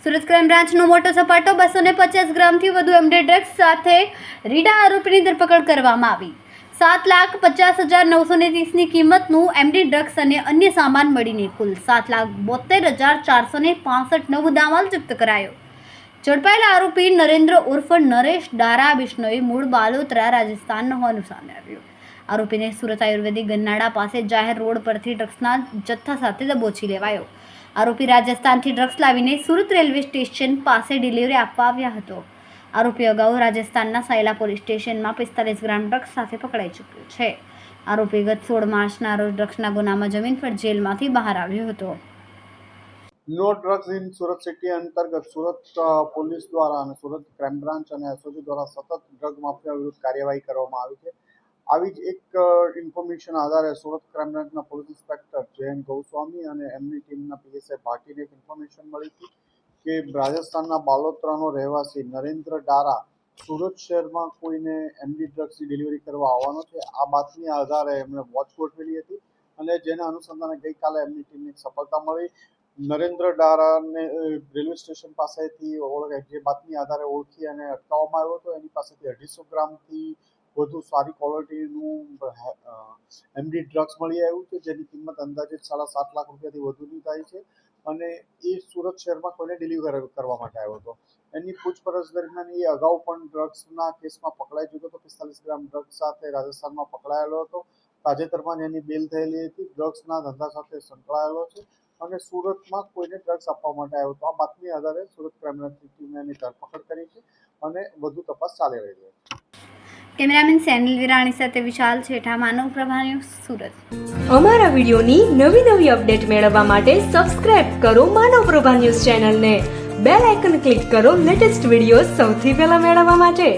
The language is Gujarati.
સુરત ક્રાઇમ બ્રાન્ચનો મોટો સપાટો 250 ગ્રામથી વધુ એમડી ડ્રગ્સ સાથે રીડા આરોપીની ધરપકડ કરવામાં આવી। 7,50,930ની કિંમતનું એમડી ડ્રગ્સ અને અન્ય સામાન મળીને કુલ 7,72,465 મુદ્દામાલ જપ્ત કરાયો। ઝડપાયેલા આરોપી નરેન્દ્ર ઉર્ફ નરેશ ડારા બિશ્નોઈ મૂળ બાલોતરા રાજસ્થાનનો હોવાનું સામે આવ્યું। આરોપીને સુરત આયુર્વેદિક ગન્નાડા પાસે જાહેર રોડ પરથી ડ્રગ્સના જથ્થા સાથે દબોચી લેવાયો। આરોપી રાજસ્થાનથી ડ્રગ્સ લાવીને સુરત રેલવે સ્ટેશન પાસે ડિલિવરી આપવા આવ્યા હતો। આરોપી અગાઉ રાજસ્થાનના સાયલા પોલીસ સ્ટેશનમાં 45 ગ્રામ ડ્રગ્સ સાથે પકડાઈ ચૂક્યો છે। આરોપી ગત 16 માર્ચના રોજ ડ્રગ્સના ગુનામાં જમીન પર જેલમાંથી બહાર આવ્યો હતો। No drugs in Surat city અંતર્ગત સુરત પોલીસ દ્વારા અને સુરત ક્રાઇમ બ્રાન્ચ અને એસઓજી દ્વારા સતત ડ્રગ માફિયા વિરુદ્ધ કાર્યવાહી કરવામાં આવી છે। આવી જ એક ઇન્ફોર્મેશન આધારે સુરત ક્રાઇમ બ્રાન્ચના પોલીસ ઇન્સ્પેક્ટર જયંત ગોસ્વામી અને એમની ટીમના પીએસઆઈ ભાટીને એક ઇન્ફોર્મેશન મળી હતી કે રાજસ્થાનના બાલોતરાનો રહેવાસી નરેન્દ્ર ડારા સુરત શહેરમાં કોઈને એમડી ડ્રગ્સની ડિલિવરી કરવા આવવાનો છે। આ બાતમી આધારે એમણે વોચ ગોઠવેલી હતી અને જેના અનુસંધાને ગઈકાલે એમની ટીમને એક સફળતા મળી। નરેન્દ્ર ડારાને રેલવે સ્ટેશન પાસેથી જે બાતમી આધારે ઓળખી અને અટકાવવામાં આવ્યો હતો। એની પાસેથી 250 ગ્રામથી વધુ સારી ક્વોલિટીનું એમડી ડ્રગ્સ મળી આવ્યું છે, જેની કિંમત અંદાજિત 7.5 લાખ રૂપિયાથી વધુની થાય છે અને એ સુરત શહેરમાં કોઈને ડિલિવર કરવા માટે આવ્યો હતો। એની પૂછપરછ દરમિયાન એ અગાઉ પણ ડ્રગ્સના કેસમાં પકડાઈ ચૂક્યો હતો। 45 ગ્રામ ડ્રગ્સ સાથે રાજસ્થાનમાં પકડાયેલો હતો। તાજેતરમાં જ એની બેલ થયેલી હતી। ડ્રગ્સના ધંધા સાથે સંકળાયેલો છે અને સુરતમાં કોઈને ડ્રગ્સ આપવા માટે આવ્યો હતો। આ બાતમી આધારે સુરત ક્રાઇમ બ્રાન્ચની ટીમે એની ધરપકડ કરી છે અને વધુ તપાસ ચાલી રહી છે। કેમેરામેન સેનિલ વિરાણી સાથે વિશાલ છેઠા, માનવ પ્રભા ન્યૂઝ, સુરત। અમારા વિડિયોની નવી અપડેટ મેળવવા માટે સબસ્ક્રાઇબ કરો માનવ પ્રભા ન્યૂઝ ચેનલને, બેલ આઇકન ક્લિક કરો લેટેસ્ટ વિડિયો સૌથી પહેલા મેળવવા માટે।